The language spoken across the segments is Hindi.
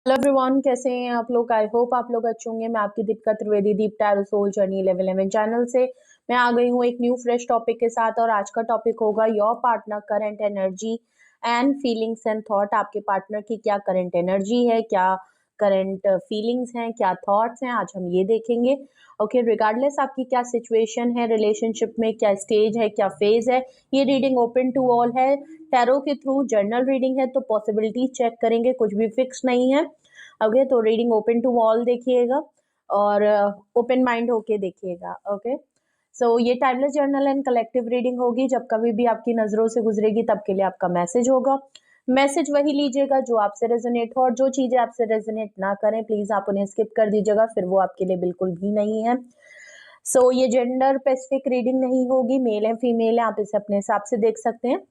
हेलो एवरीवन, कैसे हैं आप लोग। आई होप आप लोग अच्छे होंगे। मैं आपकी दीपिका त्रिवेदी, दीप टैरो सोल जर्नी 11 चैनल से मैं आ गई हूँ एक न्यू फ्रेश टॉपिक के साथ। और आज का टॉपिक होगा your partner current energy and feelings and thought. आपके पार्टनर की क्या करंट एनर्जी है, क्या करंट फीलिंग्स हैं, क्या थॉट्स हैं, आज हम ये देखेंगे। ओके, रिगार्डलेस आपकी क्या सिचुएशन है रिलेशनशिप में, क्या स्टेज है, क्या फेज है, ये रीडिंग ओपन टू ऑल है। टैरो के थ्रू जर्नल रीडिंग है तो पॉसिबिलिटी चेक करेंगे, कुछ भी फिक्स नहीं है। ओके, तो रीडिंग ओपन टू ऑल देखिएगा और ओपन माइंड होके देखिएगा। ओके, सो ये timeless journal and collective reading होगी। जब कभी भी आपकी नजरों से गुजरेगी तब के लिए आपका मैसेज होगा। मैसेज वही लीजिएगा जो आपसे रेजोनेट हो, और जो चीजें आपसे रेजोनेट ना करें प्लीज आप उन्हें स्किप कर दीजिएगा, फिर वो आपके लिए बिल्कुल भी नहीं है। सो ये जेंडर स्पेसिफिक रीडिंग नहीं होगी, मेल है फीमेल है, आप इसे अपने हिसाब से देख सकते हैं।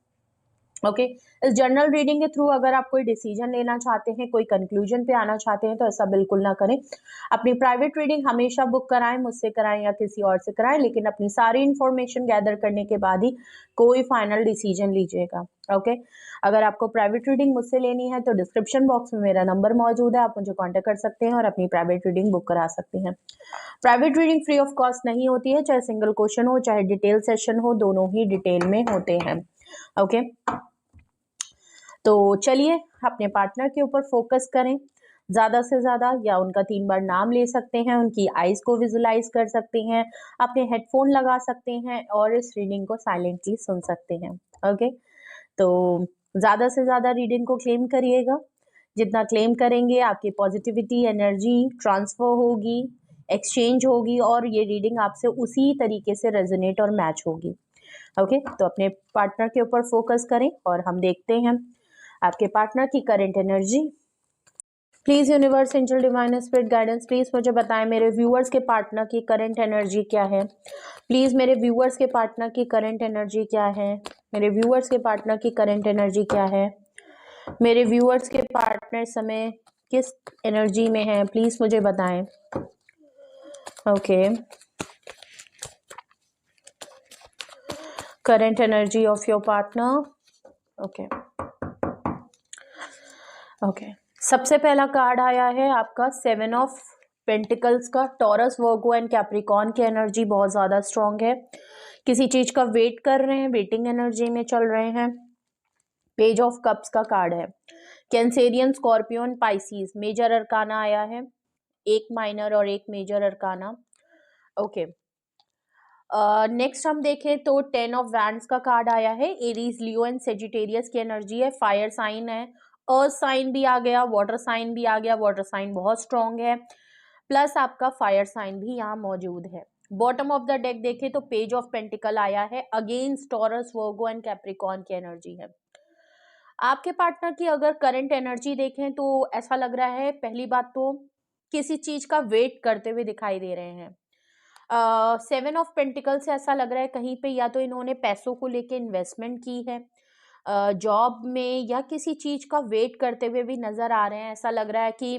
ओके, इस जर्नल रीडिंग के थ्रू अगर आप कोई डिसीजन लेना चाहते हैं, कोई कंक्लूजन पे आना चाहते हैं तो ऐसा बिल्कुल ना करें। अपनी प्राइवेट रीडिंग हमेशा बुक कराएं, मुझसे कराएं या किसी और से कराएं, लेकिन अपनी सारी इंफॉर्मेशन गैदर करने के बाद ही कोई फाइनल डिसीजन लीजिएगा। ओके, अगर आपको प्राइवेट रीडिंग मुझसे लेनी है तो डिस्क्रिप्शन बॉक्स में मेरा नंबर मौजूद है, आप मुझे कॉन्टेक्ट कर सकते हैं और अपनी प्राइवेट रीडिंग बुक करा सकते हैं। Private reading free of cost नहीं होती है, चाहे सिंगल क्वेश्चन हो चाहे डिटेल सेशन हो, दोनों ही डिटेल में होते हैं। ओके, तो चलिए अपने पार्टनर के ऊपर फोकस करें ज्यादा से ज्यादा, या उनका 3 बार नाम ले सकते हैं, उनकी आईज को विजुलाइज कर सकते हैं, अपने हेडफोन लगा सकते हैं और इस रीडिंग को साइलेंटली सुन सकते हैं। ओके, तो ज्यादा से ज्यादा रीडिंग को क्लेम करिएगा। जितना क्लेम करेंगे आपकी पॉजिटिविटी एनर्जी ट्रांसफर होगी, एक्सचेंज होगी, और ये रीडिंग आपसे उसी तरीके से रेजोनेट और मैच होगी। ओके, तो अपने पार्टनर के ऊपर फोकस करें और हम देखते हैं आपके पार्टनर की current energy. Please universe, angel, divine spirit guidance, please मुझे बताएं मेरे व्यूअर्स के पार्टनर की करंट एनर्जी क्या है। प्लीज मेरे व्यूअर्स के पार्टनर की करंट एनर्जी क्या है। मेरे व्यूअर्स के पार्टनर की करंट एनर्जी क्या है। मेरे व्यूअर्स के पार्टनर समय किस एनर्जी में है, प्लीज मुझे बताएं। Okay, current energy of your partner. Okay okay, सबसे पहला कार्ड आया है आपका 7 ऑफ पेंटिकल्स का। टॉरस, वर्गो एंड कैप्रिकॉर्न की एनर्जी बहुत ज्यादा स्ट्रांग है। किसी चीज का वेट कर रहे हैं, वेटिंग एनर्जी में चल रहे हैं। पेज ऑफ कप्स का कार्ड है। Cancerian, Scorpion, Pisces, major arcana आया है, एक माइनर और एक मेजर अरकाना। ओके, नेक्स्ट हम देखें तो 10 ऑफ वैंड्स का कार्ड आया है। एरीज, लियो एंड सेजिटेरियस की एनर्जी है। फायर साइन है, अर्थ साइन भी आ गया, वाटर साइन भी आ गया। वाटर साइन बहुत स्ट्रांग है, प्लस आपका फायर साइन भी यहाँ मौजूद है। बॉटम ऑफ द डेक देखें तो पेज ऑफ पेंटिकल आया है। Against taurus, Virgo and Capricorn की एनर्जी है। आपके पार्टनर की अगर करंट एनर्जी देखें तो ऐसा लग रहा है, पहली बात तो किसी चीज का वेट करते हुए दिखाई दे रहे हैं। 7 ऑफ पेंटिकल से ऐसा लग रहा है कहीं पे या तो इन्होंने पैसों को लेके इन्वेस्टमेंट की है, जॉब में, या किसी चीज का वेट करते हुए भी नजर आ रहे हैं। ऐसा लग रहा है कि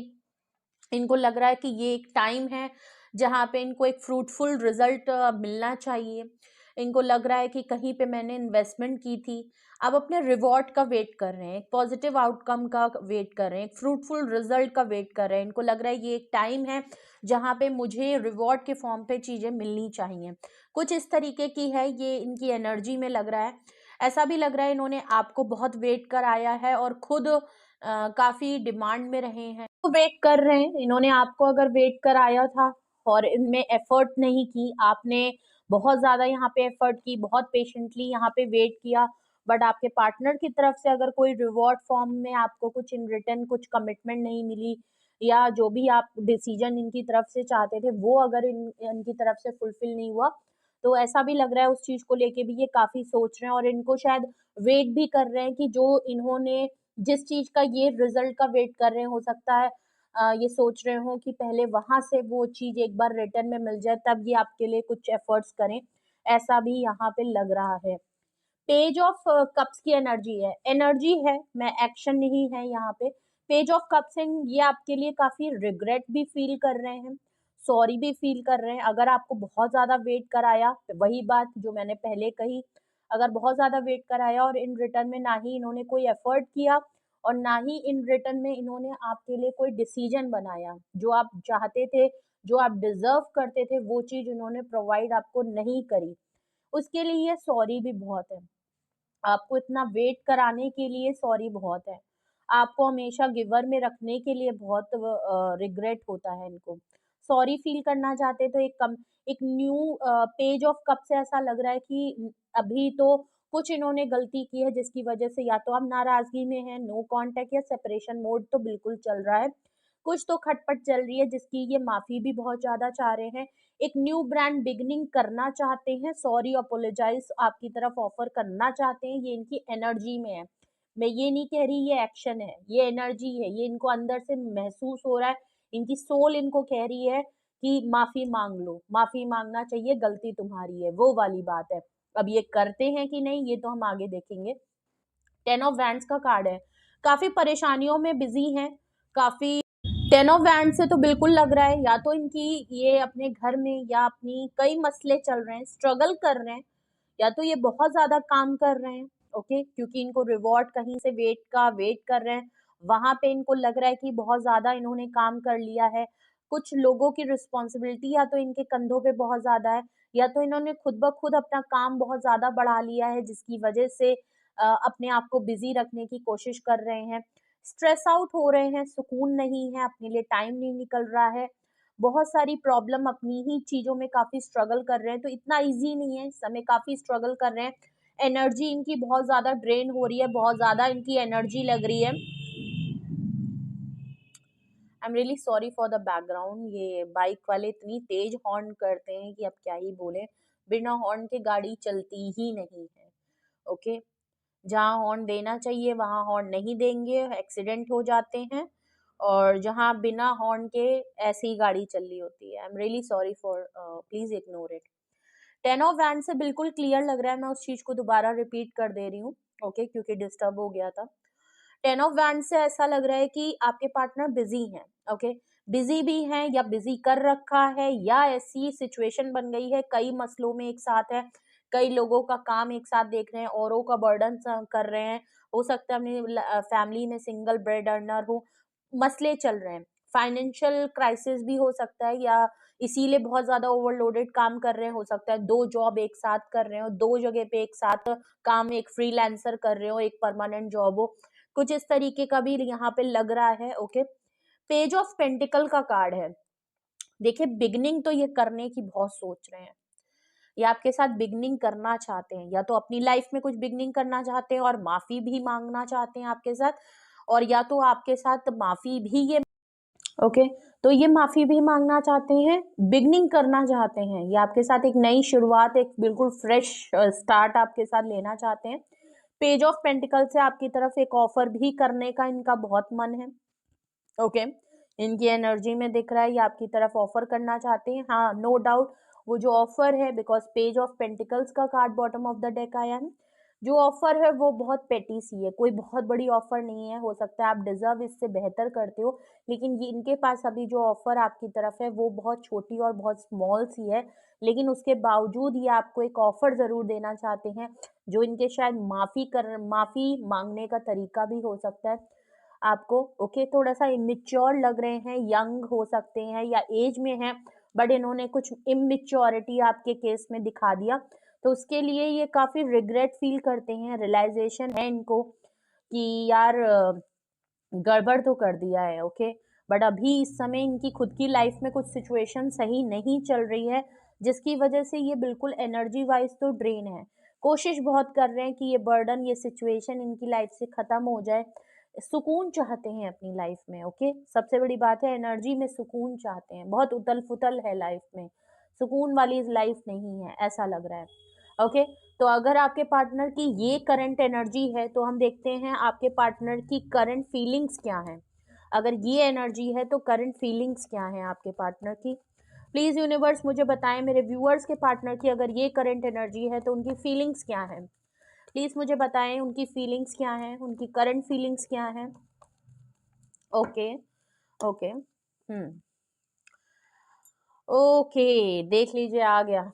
इनको लग रहा है कि ये एक टाइम है जहाँ पे इनको एक फ्रूटफुल रिजल्ट मिलना चाहिए। इनको लग रहा है कि कहीं पे मैंने इन्वेस्टमेंट की थी, अब अपने रिवॉर्ड का वेट कर रहे हैं, एक पॉजिटिव आउटकम का वेट कर रहे हैं, एक फ्रूटफुल रिजल्ट का वेट कर रहे हैं। इनको लग रहा है ये एक टाइम है जहाँ पे मुझे रिवॉर्ड के फॉर्म पे चीज़ें मिलनी चाहिए। कुछ इस तरीके की है ये इनकी एनर्जी में लग रहा है। ऐसा भी लग रहा है इन्होंने आपको बहुत वेट कर आया है और खुद काफ़ी डिमांड में रहे हैं, तो वेट कर रहे हैं। इन्होंने आपको अगर वेट कर आया था और इनमें एफर्ट नहीं की, आपने बहुत ज़्यादा यहाँ पे एफर्ट की, बहुत पेशेंटली यहाँ पे वेट किया, बट आपके पार्टनर की तरफ से अगर कोई रिवॉर्ड फॉर्म में आपको कुछ इन रिटर्न कुछ कमिटमेंट नहीं मिली, या जो भी आप डिसीजन इनकी तरफ से चाहते थे वो अगर इनकी तरफ से फुलफिल नहीं हुआ, तो ऐसा भी लग रहा है उस चीज को लेके भी ये काफी सोच रहे हैं और इनको शायद वेट भी कर रहे हैं कि जो इन्होंने जिस चीज का ये रिजल्ट का वेट कर रहे हैं, हो सकता है ये सोच रहे हो कि पहले वहां से वो चीज एक बार रिटर्न में मिल जाए तब ये आपके लिए कुछ एफर्ट्स करें। ऐसा भी यहाँ पे लग रहा है। पेज ऑफ कप्स की एनर्जी है, मैं एक्शन नहीं है यहाँ पे। पेज ऑफ कप्स एंड ये आपके लिए काफी रिग्रेट भी फील कर रहे हैं, सॉरी भी फील कर रहे हैं। अगर आपको बहुत ज्यादा वेट कराया, वही बात जो मैंने पहले कही, अगर बहुत ज्यादा वेट कराया और इन रिटर्न में ना ही इन्होंने कोई एफर्ट किया और ना ही इन रिटर्न में इन्होंने आपके लिए कोई डिसीजन बनाया। जो आप चाहते थे, जो आप डिजर्व करते थे, वो चीज उन्होंने प्रोवाइड आपको नहीं करी। उसके लिए सॉरी भी बहुत है। आपको इतना वेट कराने के लिए सॉरी बहुत है। आपको हमेशा गिवर में रखने के लिए बहुत रिग्रेट होता है इनको। सॉरी फील करना चाहते तो एक न्यू पेज ऑफ कप से ऐसा लग रहा है कि अभी तो कुछ इन्होंने गलती की है जिसकी वजह से या तो आप नाराजगी में हैं, नो कांटेक्ट या सेपरेशन मोड तो बिल्कुल चल रहा है। कुछ तो खटपट चल रही है जिसकी ये माफी भी बहुत ज्यादा चाह रहे हैं। एक न्यू ब्रांड बिगनिंग करना चाहते हैं, सॉरी अपोलोजाइज आपकी तरफ ऑफर करना चाहते हैं, ये इनकी एनर्जी में है। मैं ये नहीं कह रही ये एक्शन है, ये एनर्जी है, ये इनको अंदर से महसूस हो रहा है। इनकी सोल इनको कह रही है कि माफी मांग लो, माफी मांगना चाहिए, गलती तुम्हारी है, वो वाली बात है। अब ये करते हैं कि नहीं ये तो हम आगे देखेंगे। 10 ऑफ वैंड्स का कार्ड है, काफी परेशानियों में बिजी हैं, काफी 10 ऑफ वैंड से तो बिल्कुल लग रहा है या तो इनकी ये अपने घर में या अपनी कई मसले चल रहे हैं, स्ट्रगल कर रहे हैं, या तो ये बहुत ज्यादा काम कर रहे हैं। ओके, क्योंकि इनको रिवॉर्ड कहीं से वेट कर रहे हैं, वहां पे इनको लग रहा है कि बहुत ज्यादा इन्होंने काम कर लिया है। कुछ लोगों की रिस्पॉन्सिबिलिटी या तो इनके कंधों पे बहुत ज्यादा है, या तो इन्होंने खुद ब खुद अपना काम बहुत ज्यादा बढ़ा लिया है जिसकी वजह से अपने आप को बिजी रखने की कोशिश कर रहे हैं। स्ट्रेस आउट हो रहे हैं, सुकून नहीं है, अपने लिए टाइम नहीं निकल रहा है, बहुत सारी प्रॉब्लम, अपनी ही चीजों में काफी स्ट्रगल कर रहे हैं, तो इतना इजी नहीं है, इस समय काफी स्ट्रगल कर रहे हैं। एनर्जी इनकी बहुत ज्यादा ड्रेन हो रही है, बहुत ज्यादा इनकी एनर्जी लग रही है। I am really sorry for the background, ये बाइक वाले इतनी तेज हॉर्न करते हैं कि अब क्या ही बोले। बिना हॉर्न के गाड़ी चलती ही नहीं है। ओके, जहाँ हॉर्न देना चाहिए वहाँ हॉर्न नहीं देंगे, एक्सीडेंट हो जाते हैं। और जहाँ बिना हॉर्न के ऐसी ही गाड़ी चल रही होती है। I am really sorry for, please ignore it. 10 of wand से बिल्कुल क्लियर लग रहा है, मैं उस चीज को दोबारा रिपीट कर दे रही हूँ। ओके, क्योंकि डिस्टर्ब हो गया था। 10 ऑफ वैंड से ऐसा लग रहा है कि आपके पार्टनर बिजी हैं। ओके, बिजी भी हैं या बिजी कर रखा है, या ऐसी सिचुएशन बन गई है, कई मसलों में एक साथ है, कई लोगों का काम एक साथ देख रहे हैं, औरों का बर्डन कर रहे हैं। हो सकता है अपनी फैमिली में सिंगल ब्रेड अर्नर हो, मसले चल रहे हैं, फाइनेंशियल क्राइसिस भी हो सकता है, या इसीलिए बहुत ज्यादा ओवरलोडेड काम कर रहे हैं। हो सकता है 2 जॉब एक साथ कर रहे हो, 2 जगह पे एक साथ काम, एक फ्रीलांसर कर रहे हो, एक परमानेंट जॉब हो, कुछ इस तरीके का भी यहाँ पे लग रहा है। ओके, पेज ऑफ पेंटिकल का कार्ड है। देखिए, बिगनिंग तो ये करने की बहुत सोच रहे हैं, ये आपके साथ बिगनिंग करना चाहते हैं, या तो अपनी लाइफ में कुछ बिगनिंग करना चाहते हैं और माफी भी मांगना चाहते हैं आपके साथ, और या तो आपके साथ माफी भी ये ओके, तो ये माफी भी मांगना चाहते हैं, बिगनिंग करना चाहते हैं, ये आपके साथ एक नई शुरुआत, एक बिल्कुल फ्रेश स्टार्ट आपके साथ लेना चाहते हैं। पेज ऑफ पेंटिकल से आपकी तरफ एक ऑफर भी करने का इनका बहुत मन है। ओके, इनकी एनर्जी में दिख रहा है ये आपकी तरफ ऑफर करना चाहते हैं। हाँ, नो डाउट, वो जो ऑफर है, बिकॉज पेज ऑफ पेंटिकल्स का card bottom of the deck आया है, जो ऑफर है वो बहुत पेटी सी है, कोई बहुत बड़ी ऑफर नहीं है। हो सकता है आप डिजर्व इससे बेहतर करते हो, लेकिन ये इनके पास अभी जो ऑफर आपकी तरफ है वो बहुत छोटी और बहुत स्मॉल सी है, लेकिन उसके बावजूद ये आपको एक ऑफर जरूर देना चाहते हैं, जो इनके शायद माफी मांगने का तरीका भी हो सकता है आपको। ओके, थोड़ा सा इमेच्योर लग रहे हैं, यंग हो सकते हैं या एज में हैं, बट इन्होंने कुछ इमेच्योरिटी आपके केस में दिखा दिया, तो उसके लिए ये काफी रिग्रेट फील करते हैं, रियलाइजेशन है इनको कि यार गड़बड़ तो कर दिया है। ओके, बट अभी इस समय इनकी खुद की लाइफ में कुछ सिचुएशन सही नहीं चल रही है, जिसकी वजह से ये बिल्कुल एनर्जी वाइज तो ड्रेन है। कोशिश बहुत कर रहे हैं कि ये बर्डन, ये सिचुएशन इनकी लाइफ से खत्म हो जाए, सुकून चाहते हैं अपनी लाइफ में। ओके, सबसे बड़ी बात है, एनर्जी में सुकून चाहते हैं, बहुत उतल फुतल है लाइफ में, सुकून वाली लाइफ नहीं है, ऐसा लग रहा है। ओके, तो अगर आपके पार्टनर की ये करंट एनर्जी है, तो हम देखते हैं आपके पार्टनर की करंट फीलिंग्स क्या हैं। अगर ये एनर्जी है तो करंट फीलिंग्स क्या हैं आपके पार्टनर की। प्लीज यूनिवर्स मुझे बताएं, मेरे व्यूअर्स के पार्टनर की अगर ये करंट एनर्जी है तो उनकी फीलिंग्स क्या है। प्लीज मुझे बताएं उनकी फीलिंग्स क्या है, उनकी करंट फीलिंग्स क्या है। ओके, ओके, ओके, देख लीजिए आ गया।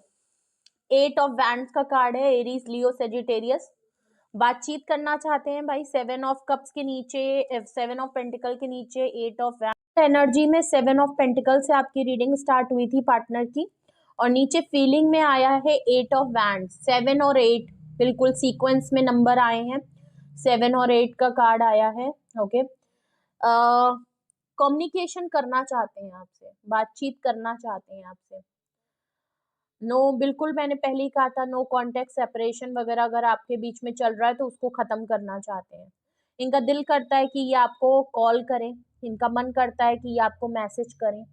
8 ऑफ वैंड्स का कार्ड है, एरीज लियो सेजिटेरियस। बातचीत करना चाहते हैं भाई। 7 ऑफ कप्स के नीचे, 7 ऑफ पेंटिकल के नीचे 8 ऑफ वैंड एनर्जी में 7 ऑफ पेंटिकल से आपकी रीडिंग स्टार्ट हुई थी पार्टनर की, और नीचे फीलिंग में आया है 8 ऑफ वैंड। 7 और 8 बिल्कुल सीक्वेंस में नंबर आए हैं, 7 और 8 का कार्ड आया है। ओके, कम्युनिकेशन करना चाहते हैं आपसे, बातचीत करना चाहते हैं आपसे। नो, बिल्कुल मैंने पहले ही कहा था, नो कॉन्टेक्ट सेपरेशन वगैरह अगर आपके बीच में चल रहा है तो उसको खत्म करना चाहते हैं। इनका दिल करता है कि ये आपको कॉल करें, इनका मन करता है कि ये आपको मैसेज करें,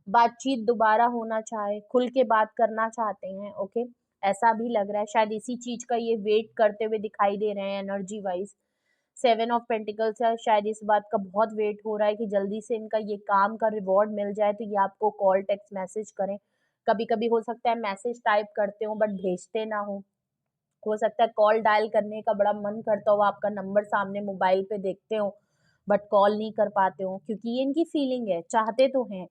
बातचीत दोबारा होना चाहे, खुल के बात करना चाहते हैं। ओके, ऐसा भी लग रहा है, शायद इसी चीज का ये वेट करते हुए दिखाई दे रहे हैं एनर्जी वाइज। 7 ऑफ पेंटिकल्स है, शायद इस बात का बहुत वेट हो रहा है कि जल्दी से इनका ये काम का रिवॉर्ड मिल जाए तो ये आपको कॉल टेक्स्ट मैसेज करें। कभी कभी हो सकता है मैसेज टाइप करते हो बट भेजते ना हो सकता है कॉल डायल करने का बड़ा मन करता हो, आपका नंबर सामने मोबाइल पे देखते हो बट कॉल नहीं कर पाते हो, क्योंकि ये इनकी फीलिंग है, चाहते तो हैं।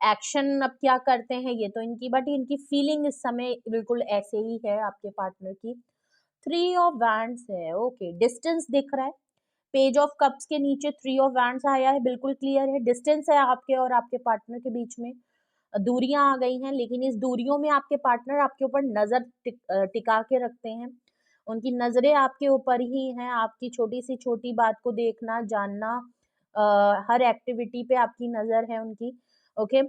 एक्शन अब क्या करते हैं ये तो इनकी, बट इनकी फीलिंग इस समय बिल्कुल ऐसे ही है आपके पार्टनर की। 3 ऑफ वैंड्स है। ओके, डिस्टेंस दिख रहा है, पेज ऑफ कप्स के नीचे 3 ऑफ वैंड्स आया है, बिल्कुल क्लियर है, डिस्टेंस है आपके और आपके पार्टनर के बीच में, दूरियां आ गई हैं, लेकिन इस दूरियों में आपके पार्टनर आपके ऊपर नजर टिका के रखते हैं। उनकी नजरें आपके ऊपर ही हैं, आपकी छोटी सी छोटी बात को देखना जानना, हर एक्टिविटी पे आपकी नजर है उनकी। ओके,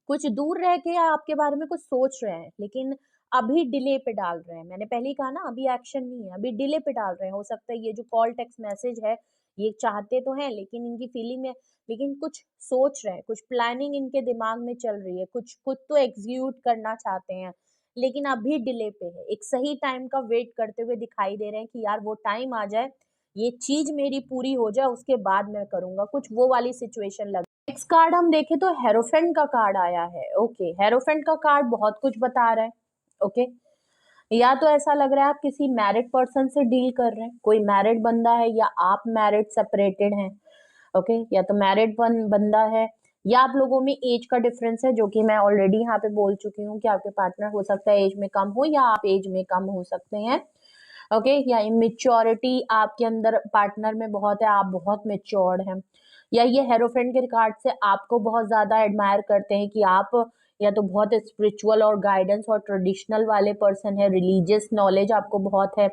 कुछ दूर रह के आपके बारे में कुछ सोच रहे हैं, लेकिन अभी डिले पे डाल रहे हैं। मैंने पहले ही कहा ना, अभी एक्शन नहीं है, अभी डिले पे डाल रहे हैं। हो सकता है ये जो कॉल टेक्स्ट मैसेज है, ये चाहते तो हैं लेकिन इनकी फीलिंग में, लेकिन कुछ सोच रहे हैं, कुछ प्लानिंग इनके दिमाग में चल रही है, कुछ कुछ तो एग्जीक्यूट करना चाहते हैं, लेकिन अभी डिले पे है। एक सही टाइम का वेट करते हुए दिखाई दे रहे हैं कि यार वो टाइम आ जाए, ये चीज मेरी पूरी हो जाए, उसके बाद मैं करूंगा, कुछ वो वाली सिचुएशन लग। नेक्स्ट कार्ड हम देखें तो हेरोफेंट का कार्ड आया है। ओके, हेरोफेंट का कार्ड बहुत कुछ बता रहा है। ओके, या तो ऐसा लग रहा है आप किसी मैरिड पर्सन से डील कर रहे हैं, कोई मैरिड बंदा है या आप मैरिड सेपरेटेड हैं। ओके, या तो मैरिड बंदा है, या आप लोगों में एज का डिफरेंस है, जो कि मैं ऑलरेडी यहाँ पे बोल चुकी हूँ कि आपके पार्टनर हो सकता है एज में कम हो या आप एज में कम हो सकते हैं। ओके, या इमेच्योरिटी आपके अंदर पार्टनर में बहुत है, आप बहुत मेच्योर्ड हैं, या ये हेरोफेंट के कार्ड से आपको बहुत ज्यादा एडमायर करते हैं कि आप या तो बहुत स्पिरिचुअल और गाइडेंस और ट्रेडिशनल वाले पर्सन है, रिलीजियस नॉलेज आपको बहुत है,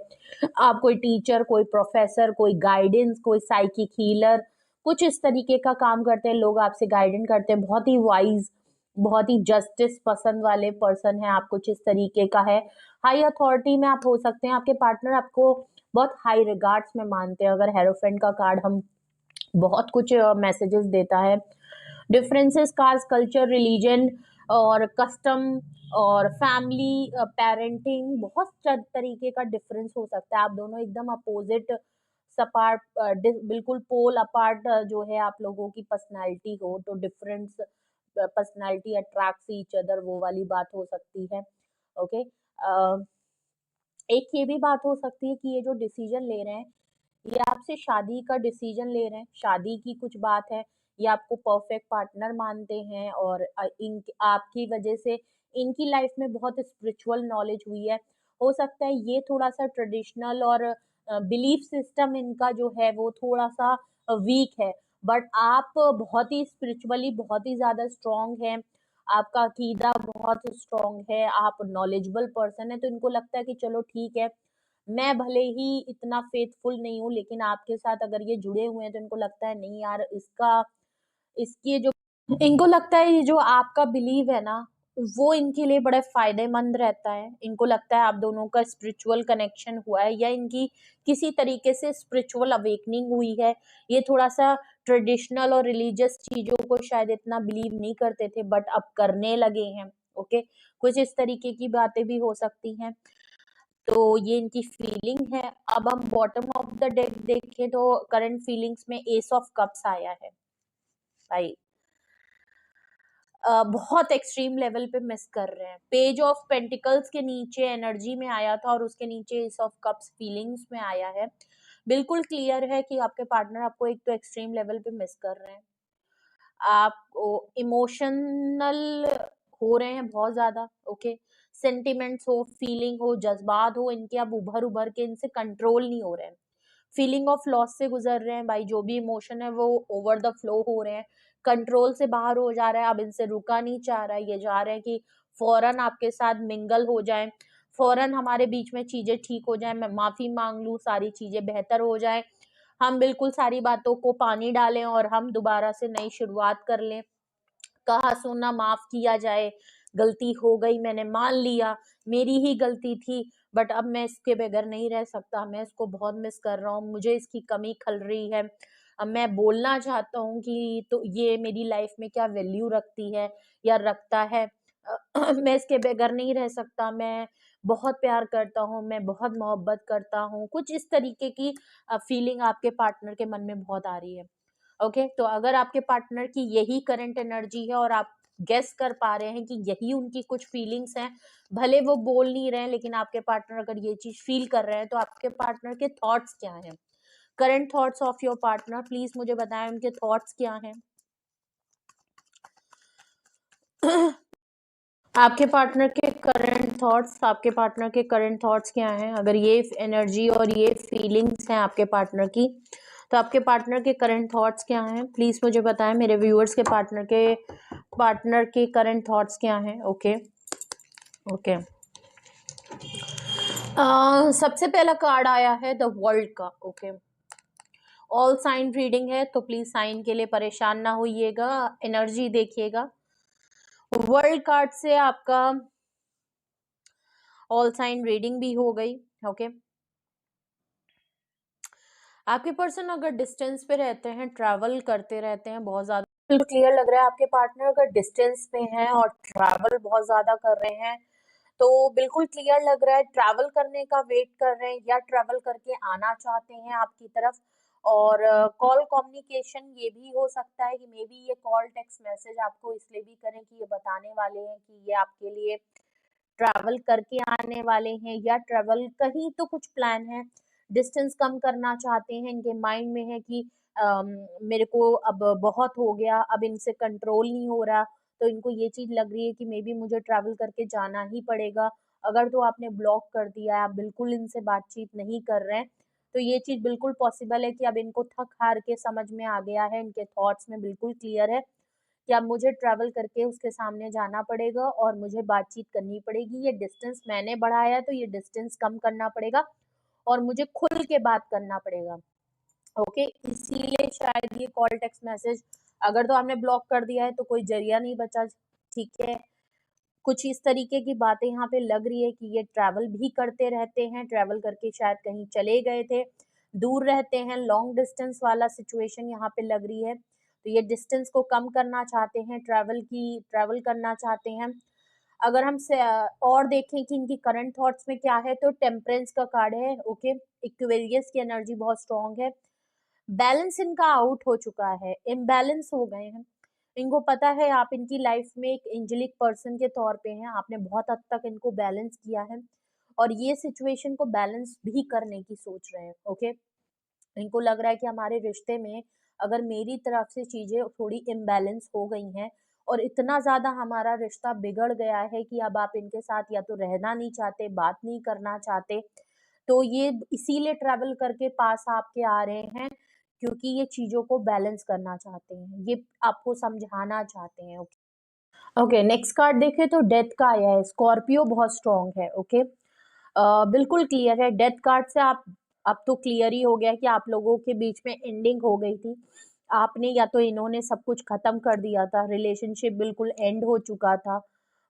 आप कोई टीचर, कोई प्रोफेसर, कोई गाइडेंस, कोई साइकिक हीलर, कुछ इस तरीके का काम करते हैं लोग, आपसे गाइडेंस करते हैं, बहुत ही वाइज, बहुत ही जस्टिस पसंद वाले पर्सन है आप, कुछ इस तरीके का है। हाई अथॉरिटी में आप हो सकते हैं, आपके पार्टनर आपको बहुत हाई रिगार्ड्स में मानते हैं, अगर हेरोफेंट का कार्ड हम बहुत कुछ मैसेजेस देता है। डिफरेंसेस कास्ट, कल्चर, रिलीजन और कस्टम और फैमिली, पेरेंटिंग, बहुत तरीके का डिफरेंस हो सकता है। आप दोनों एकदम अपोजिट सपाट, बिल्कुल पोल अपार्ट जो है आप लोगों की पर्सनालिटी हो, तो difference personality attracts each other, वो वाली बात हो सकती है। ओके, एक ये भी बात हो सकती है कि ये जो डिसीजन ले रहे हैं, ये आपसे शादी का डिसीजन ले रहे हैं, शादी की कुछ बात है, ये आपको परफेक्ट पार्टनर मानते हैं और इन आपकी वजह से इनकी लाइफ में बहुत स्पिरिचुअल नॉलेज हुई है। हो सकता है ये थोड़ा सा ट्रेडिशनल और बिलीफ सिस्टम इनका जो है वो थोड़ा सा वीक है, बट आप बहुत ही स्पिरिचुअली बहुत ही ज्यादा स्ट्रांग हैं, आपका अकीदा बहुत स्ट्रांग है, आप नॉलेजेबल पर्सन है, तो इनको लगता है कि चलो ठीक है, मैं भले ही इतना फेथफुल नहीं हूँ लेकिन आपके साथ अगर ये जुड़े हुए हैं तो इनको लगता है नहीं यार, इसका इसकी जो, इनको लगता है ये जो आपका बिलीव है ना, वो इनके लिए बड़ा फायदेमंद रहता है। इनको लगता है आप दोनों का स्पिरिचुअल कनेक्शन हुआ है या इनकी किसी तरीके से स्पिरिचुअल अवेकनिंग हुई है। ये थोड़ा सा ट्रेडिशनल और रिलीजियस चीजों को शायद इतना बिलीव नहीं करते थे बट अब करने लगे हैं। ओके, कुछ इस तरीके की बातें भी हो सकती हैं, तो ये इनकी फीलिंग है। अब हम बॉटम ऑफ द डेक देखें तो करंट फीलिंग्स में एस ऑफ कप्स आया है भाई, बहुत एक्सट्रीम लेवल पे मिस कर रहे हैं। पेज ऑफ पेंटिकल्स के नीचे एनर्जी में आया था और उसके नीचे एस ऑफ कप्स फीलिंग्स में आया है। बिल्कुल क्लियर है कि आपके पार्टनर आपको एक तो एक्सट्रीम लेवल पे मिस कर रहे हैं, आप इमोशनल हो रहे हैं बहुत ज्यादा। ओके, सेंटिमेंट्स हो, फीलिंग हो, जज्बात हो, इनके अब उभर के इनसे कंट्रोल नहीं हो रहे हैं। फीलिंग ऑफ लॉस से गुजर रहे हैं भाई, जो भी इमोशन है वो ओवर द फ्लो हो रहे हैं, कंट्रोल से बाहर हो जा रहा है, अब इनसे रुका नहीं जा रहा है, ये जा रहे हैं कि फौरन आपके साथ मिंगल हो जाए, फौरन हमारे बीच में चीजें ठीक हो जाए, मैं माफी मांग लूं, सारी चीजें बेहतर हो जाए, हम बिल्कुल सारी बातों को पानी डालें और हम दोबारा से नई शुरुआत कर लें, कहा सुना माफ किया जाए, गलती हो गई, मैंने मान लिया, मेरी ही गलती थी, बट अब मैं इसके बगैर नहीं रह सकता, मैं इसको बहुत मिस कर रहा हूँ, मुझे इसकी कमी खल रही है, अब मैं बोलना चाहता हूँ कि तो ये मेरी लाइफ में क्या वैल्यू रखती है या रखता है, मैं इसके बगैर नहीं रह सकता, मैं बहुत प्यार करता हूँ, मैं बहुत मोहब्बत करता हूँ, कुछ इस तरीके की फीलिंग आपके पार्टनर के मन में बहुत आ रही है। ओके, तो अगर आपके पार्टनर की यही करंट एनर्जी है और आप गेस कर पा रहे हैं कि यही उनकी कुछ फीलिंग्स हैं, भले वो बोल नहीं रहे हैं लेकिन आपके पार्टनर अगर ये चीज फील कर रहे हैं, तो आपके पार्टनर के थॉट्स क्या हैं, current thoughts of your partner, please मुझे बताएं उनके थॉट्स क्या हैं। आपके पार्टनर के करंट थॉट्स क्या हैं, अगर ये एनर्जी और ये फीलिंग्स हैं आपके पार्टनर की, तो आपके पार्टनर के करंट थॉट्स क्या हैं, प्लीज मुझे बताएं, मेरे व्यूअर्स के पार्टनर के करंट थॉट्स क्या हैं। ओके ओके, सबसे पहला कार्ड आया है द वर्ल्ड का। ओके, ऑल साइन रीडिंग है, तो प्लीज साइन के लिए परेशान ना होइएगा, एनर्जी देखिएगा। वर्ल्ड कार्ड से आपका ऑल साइन रीडिंग भी हो गई। ओके, आपके पर्सन अगर डिस्टेंस पे रहते हैं, ट्रैवल करते रहते हैं बहुत ज्यादा, बिल्कुल क्लियर लग रहा है आपके पार्टनर अगर डिस्टेंस पे हैं और ट्रैवल बहुत ज्यादा कर रहे हैं, तो बिल्कुल क्लियर लग रहा है ट्रैवल करने का वेट कर रहे हैं या ट्रैवल करके आना चाहते हैं आपकी तरफ। और कॉल कम्युनिकेशन ये भी हो सकता है कि मे बी ये कॉल टेक्स्ट मैसेज आपको इसलिए भी करें कि ये बताने वाले हैं कि ये आपके लिए ट्रैवल करके आने वाले हैं या ट्रैवल कहीं तो कुछ प्लान है, डिस्टेंस कम करना चाहते हैं, इनके माइंड में है कि मेरे को अब बहुत हो गया, अब इनसे कंट्रोल नहीं हो रहा, तो इनको ये चीज लग रही है कि मे बी मुझे ट्रैवल करके जाना ही पड़ेगा। अगर तो आपने ब्लॉक कर दिया है, आप बिल्कुल इनसे बातचीत नहीं कर रहे हैं, तो ये चीज बिल्कुल पॉसिबल है कि अब इनको थक हार के समझ में आ गया है, इनके थॉट्स में बिल्कुल क्लियर है कि अब मुझे ट्रैवल करके उसके सामने जाना पड़ेगा और मुझे बातचीत करनी पड़ेगी, ये डिस्टेंस मैंने बढ़ाया है तो ये डिस्टेंस कम करना पड़ेगा और मुझे खुल के बात करना पड़ेगा। ओके, इसीलिए शायद ये कॉल टेक्स्ट मैसेज, अगर तो आपने ब्लॉक कर दिया है तो कोई जरिया नहीं बचा, ठीक है, कुछ इस तरीके की बातें यहाँ पे लग रही है कि ये ट्रैवल भी करते रहते हैं, ट्रैवल करके शायद कहीं चले गए थे, दूर रहते हैं, लॉन्ग डिस्टेंस वाला सिचुएशन यहाँ पे लग रही है, तो ये डिस्टेंस को कम करना चाहते हैं, ट्रैवल करना चाहते हैं। अगर हम और देखें कि इनकी करंट थॉट्स में क्या है, तो टेम्परेंस का कार्ड है। ओके, इक्वेरियस की एनर्जी बहुत स्ट्रांग है, बैलेंस इनका आउट हो चुका है, इम्बैलेंस हो गए हैं, इनको पता है आप इनकी लाइफ में एक एंजेलिक पर्सन के तौर पे हैं, आपने बहुत हद तक इनको बैलेंस किया है और ये सिचुएशन को बैलेंस भी करने की सोच रहे हैं। ओके, इनको लग रहा है कि हमारे रिश्ते में अगर मेरी तरफ से चीजें थोड़ी इम्बैलेंस हो गई हैं और इतना ज्यादा हमारा रिश्ता बिगड़ गया है कि अब आप इनके साथ या तो रहना नहीं चाहते, बात नहीं करना चाहते, तो ये इसीलिए ट्रैवल करके पास आपके आ रहे हैं क्योंकि ये चीजों को बैलेंस करना चाहते हैं, ये आपको समझाना चाहते हैं। ओके, नेक्स्ट कार्ड देखें तो डेथ का आया है, स्कॉर्पियो बहुत स्ट्रांग है। ओके, बिल्कुल क्लियर है, डेथ कार्ड से आप अब तो क्लियर ही हो गया कि आप लोगों के बीच में एंडिंग हो गई थी, आपने या तो इन्होंने सब कुछ खत्म कर दिया था, रिलेशनशिप बिल्कुल एंड हो चुका था,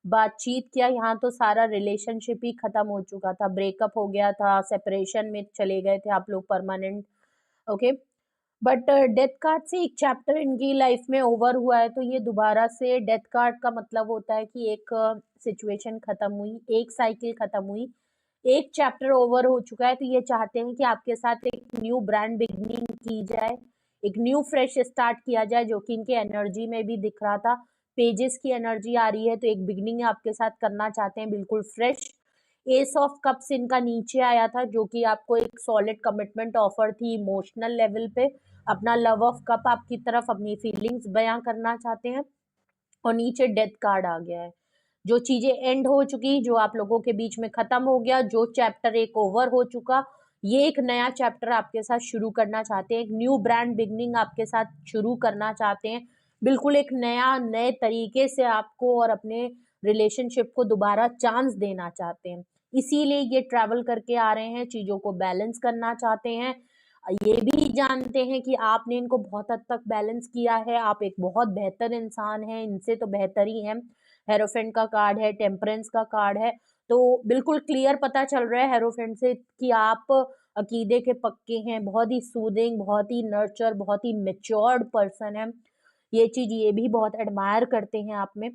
बातचीत क्या, यहाँ तो सारा रिलेशनशिप ही खत्म हो चुका था, ब्रेकअप हो गया था, सेपरेशन में चले गए थे आप लोग permanent. Okay, but death card से एक चैप्टर इनकी लाइफ में ओवर हुआ है, तो ये दोबारा से डेथ कार्ड का मतलब होता है कि एक सिचुएशन खत्म हुई, एक साइकिल खत्म हुई, एक चैप्टर ओवर हो चुका है, तो ये चाहते हैं कि आपके साथ एक न्यू ब्रांड बिगनिंग की जाए, एक न्यू फ्रेश स्टार्ट किया जाए, जो कि इनके एनर्जी में भी दिख रहा था, पेजेस की एनर्जी आ रही है, तो एक बिगनिंग आपके साथ करना चाहते हैं बिल्कुल फ्रेश। एस ऑफ कप्स इनका नीचे आया था, जो कि आपको एक सॉलिड कमिटमेंट ऑफर थी इमोशनल लेवल पे, अपना लव ऑफ कप आपकी तरफ अपनी फीलिंग्स बयां करना चाहते हैं, और नीचे डेथ कार्ड आ गया है, जो चीजें एंड हो चुकी, जो आप लोगों के बीच में खत्म हो गया, जो चैप्टर एक ओवर हो चुका, ये एक नया चैप्टर आपके साथ शुरू करना चाहते हैं, एक न्यू ब्रांड बिगनिंग आपके साथ शुरू करना चाहते हैं, बिल्कुल एक नए तरीके से आपको और अपने रिलेशनशिप को दोबारा चांस देना चाहते हैं। इसीलिए ये ट्रैवल करके आ रहे हैं, चीजों को बैलेंस करना चाहते हैं। ये भी जानते हैं कि आपने इनको बहुत हद तक बैलेंस किया है, आप एक बहुत बेहतर इंसान हैं, इनसे तो बेहतर ही हैं। हेरोफेंट का कार्ड है, टेम्परेंस का कार्ड है, तो बिल्कुल क्लियर पता चल रहा है हेरोफेंट से कि आप अकीदे के पक्के हैं, बहुत ही सूदिंग, बहुत ही नर्चर, बहुत ही मेच्योर्ड पर्सन है। ये चीज ये भी बहुत एडमायर करते हैं आप में।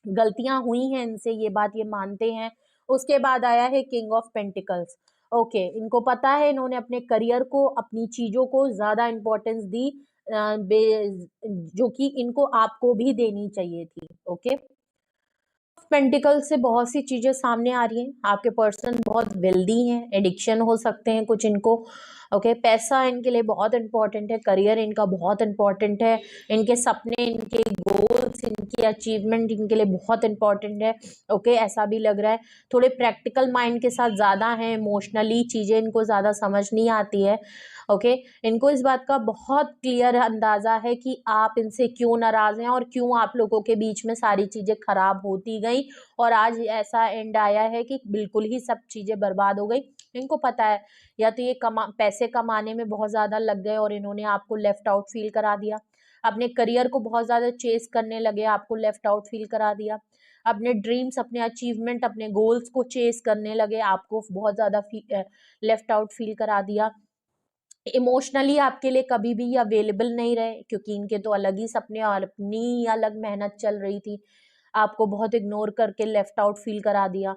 गलतियां हुई हैं इनसे, ये बात ये मानते हैं। उसके बाद आया है किंग ऑफ पेंटिकल्स। ओके, इनको पता है, इन्होंने अपने करियर को, अपनी चीजों को ज्यादा इंपॉर्टेंस दी, जो कि इनको आपको भी देनी चाहिए थी। ओके, पेंटिकल से बहुत सी चीजें सामने आ रही हैं। आपके पर्सन बहुत वेल्दी हैं, एडिक्शन हो सकते हैं कुछ इनको। ओके, पैसा इनके लिए बहुत इंपॉर्टेंट है, करियर इनका बहुत इंपॉर्टेंट है, इनके सपने, इनके गोल्स, इनकी अचीवमेंट इनके लिए बहुत इंपॉर्टेंट है। ओके, ऐसा भी लग रहा है। थोड़े प्रैक्टिकल माइंड के साथ ज्यादा हैं, इमोशनली चीजें इनको ज्यादा समझ नहीं आती है। ओके, इनको इस बात का बहुत क्लियर अंदाजा है कि आप इनसे क्यों नाराज हैं और क्यों आप लोगों के बीच में सारी चीजें खराब होती गई और आज ऐसा एंड आया है कि बिल्कुल ही सब चीजें बर्बाद हो गई। इनको पता है, या तो ये पैसे कमाने में बहुत ज्यादा लग गए और इन्होंने आपको लेफ्ट आउट फील करा दिया, अपने करियर को बहुत ज्यादा चेस करने लगे, आपको लेफ्ट आउट फील करा दिया, अपने ड्रीम्स, अपने अचीवमेंट, अपने गोल्स को चेस करने लगे, आपको बहुत ज्यादा लेफ्ट आउट फील करा दिया। इमोशनली आपके लिए कभी भी अवेलेबल नहीं रहे, क्योंकि इनके तो अलग ही सपने और अपनी अलग मेहनत चल रही थी। आपको बहुत इग्नोर करके लेफ्ट आउट फील करा दिया।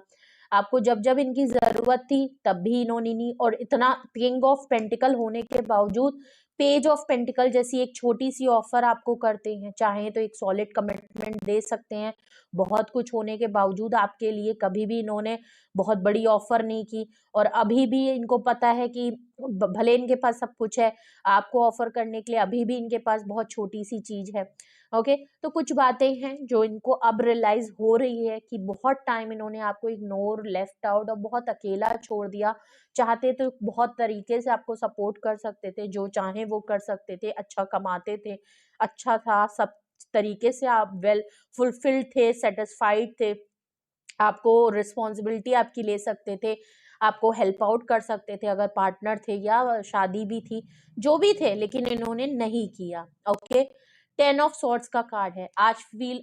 आपको जब जब इनकी जरूरत थी तब भी इन्होंने नहीं, और इतना किंग ऑफ पेंटिकल होने के बावजूद पेज ऑफ पेंटिकल जैसी एक छोटी सी ऑफर आपको करते हैं, चाहे तो एक सॉलिड कमिटमेंट दे सकते हैं। बहुत कुछ होने के बावजूद आपके लिए कभी भी इन्होंने बहुत बड़ी ऑफर नहीं की, और अभी भी इनको पता है कि भले इनके पास सब कुछ है, आपको ऑफर करने के लिए अभी भी इनके पास बहुत छोटी सी चीज है। ओके, तो कुछ बातें हैं जो इनको अब रियलाइज हो रही है कि बहुत टाइम इन्होंने आपको इग्नोर, लेफ्ट आउट और बहुत अकेला छोड़ दिया। चाहते तो बहुत तरीके से आपको सपोर्ट कर सकते थे, जो चाहे वो कर सकते थे, अच्छा कमाते थे, अच्छा था, सब तरीके से आप वेल फुलफिल्ड थे, सेटिस्फाइड थे, आपको रिस्पॉन्सिबिलिटी आपकी ले सकते थे, आपको हेल्प आउट कर सकते थे अगर पार्टनर थे या शादी भी थी, जो भी थे, लेकिन इन्होंने नहीं किया। ओके, 10 ऑफ सॉर्ड्स का कार्ड है। आज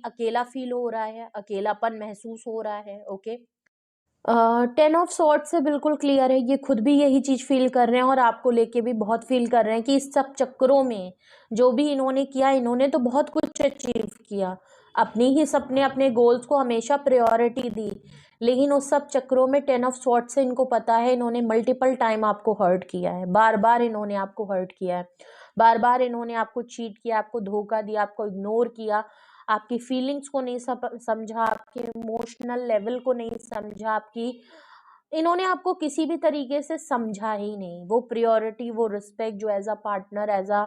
अकेला फील हो रहा है, अकेलापन महसूस हो रहा है। ओके, 10 ऑफ सॉर्ड्स से बिल्कुल क्लियर है, ये खुद भी यही चीज फील कर रहे हैं और आपको लेके भी बहुत फील कर रहे हैं कि इस सब चक्करों में जो भी इन्होंने किया, इन्होंने तो बहुत कुछ अचीव किया, अपने ही सपने, अपने गोल्स को हमेशा प्रायोरिटी दी, लेकिन उस सब चक्करों में 10 ऑफ सॉर्ड्स से इनको पता है इन्होंने मल्टीपल टाइम आपको हर्ट किया है, बार बार इन्होंने आपको हर्ट किया है, बार बार इन्होंने आपको चीट किया, आपको धोखा दिया, आपको इग्नोर किया, आपकी फीलिंग्स को नहीं समझा, आपके इमोशनल लेवल को नहीं समझा, आपकी, इन्होंने आपको किसी भी तरीके से समझा ही नहीं। वो प्रायोरिटी, वो रिस्पेक्ट जो as a partner, as a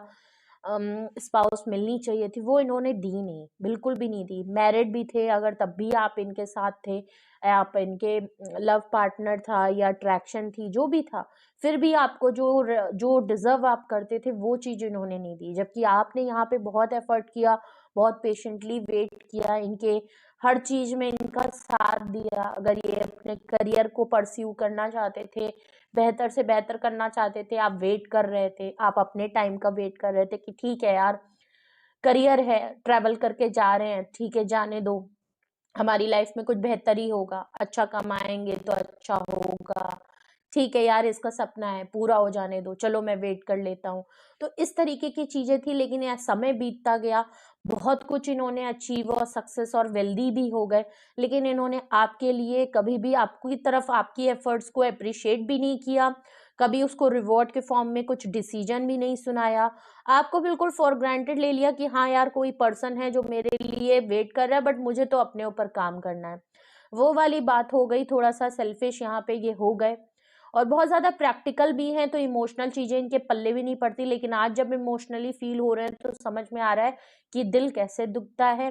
spouse मिलनी चाहिए थी, वो इन्होंने दी नहीं, बिल्कुल भी नहीं दी। मैरिड भी थे अगर तब भी आप इनके साथ थे, आप इनके लव पार्टनर था या अट्रैक्शन थी, जो भी था, फिर भी आपको जो डिजर्व आप करते थे वो चीज इन्होंने नहीं दी, जबकि आपने यहाँ पे बहुत एफर्ट किया, बहुत पेशेंटली वेट किया, इनके हर चीज में इनका साथ दिया। अगर ये अपने करियर को परस्यू करना चाहते थे, बेहतर से बेहतर करना चाहते थे, आप वेट कर रहे थे, आप अपने टाइम का वेट कर रहे थे कि ठीक है यार, करियर है, ट्रैवल करके जा रहे हैं, ठीक है, जाने दो, हमारी लाइफ में कुछ बेहतर ही होगा, अच्छा कमाएंगे तो अच्छा होगा, ठीक है यार, इसका सपना है, पूरा हो जाने दो, चलो मैं वेट कर लेता हूँ। तो इस तरीके की चीजें थी, लेकिन यार समय बीतता गया, बहुत कुछ इन्होंने अचीव और सक्सेस और वेल्दी भी हो गए, लेकिन इन्होंने आपके लिए कभी भी आपकी तरफ आपकी एफर्ट्स को अप्रिशिएट भी नहीं किया, कभी उसको रिवॉर्ड के फॉर्म में कुछ डिसीजन भी नहीं सुनाया, आपको बिल्कुल फॉर ग्रांटेड ले लिया कि हाँ यार, कोई पर्सन है जो मेरे लिए वेट कर रहा है, बट मुझे तो अपने ऊपर काम करना है। वो वाली बात हो गई, थोड़ा सा सेल्फिश यहाँ पे ये हो गए, और बहुत ज्यादा प्रैक्टिकल भी हैं, तो इमोशनल चीजें इनके पल्ले भी नहीं पड़ती, लेकिन आज जब इमोशनली फील हो रहे हैं तो समझ में आ रहा है कि दिल कैसे दुखता है,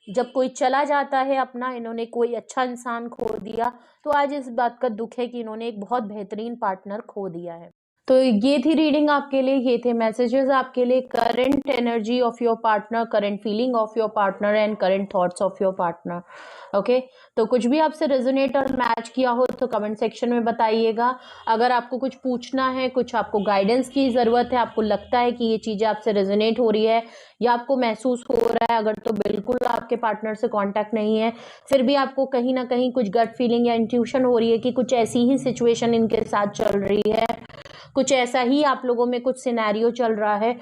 जब कोई चला जाता है अपना, इन्होंने कोई अच्छा इंसान खो दिया, तो आज इस बात का दुख है कि इन्होंने एक बहुत बेहतरीन पार्टनर खो दिया है। तो ये थी रीडिंग आपके लिए, ये थे मैसेजेस आपके लिए, current energy of your partner, current feeling of your partner and current thoughts of your partner. Okay, तो कुछ भी आपसे रेजोनेट और मैच किया हो तो कमेंट सेक्शन में बताइएगा। अगर आपको कुछ पूछना है, कुछ आपको गाइडेंस की ज़रूरत है, आपको लगता है कि ये चीज़ें आपसे रेजोनेट हो रही है या आपको महसूस हो रहा है, अगर तो बिल्कुल आपके पार्टनर से कांटेक्ट नहीं है, फिर भी आपको कहीं ना कहीं कुछ गट फीलिंग या इंट्यूशन हो रही है कि कुछ ऐसी ही सिचुएशन इनके साथ चल रही है, कुछ ऐसा ही आप लोगों में कुछ सिनेरियो चल रहा है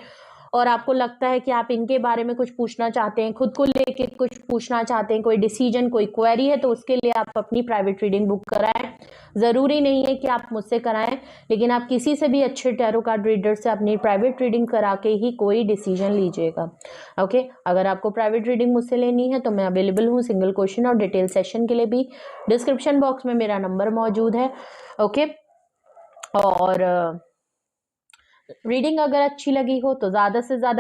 और आपको लगता है कि आप इनके बारे में कुछ पूछना चाहते हैं, खुद को लेके कुछ पूछना चाहते हैं, कोई डिसीजन, कोई क्वेरी है, तो उसके लिए आप अपनी प्राइवेट रीडिंग बुक कराएं। ज़रूरी नहीं है कि आप मुझसे कराएं, लेकिन आप किसी से भी अच्छे टैरो कार्ड रीडर से अपनी प्राइवेट रीडिंग करा के ही कोई डिसीजन लीजिएगा। ओके, अगर आपको प्राइवेट रीडिंग मुझसे लेनी है तो मैं अवेलेबल हूँ सिंगल क्वेश्चन और डिटेल सेशन के लिए भी। डिस्क्रिप्शन बॉक्स में मेरा नंबर मौजूद है। ओके, और रीडिंग अगर अच्छी लगी हो तो ज़्यादा से ज़्यादा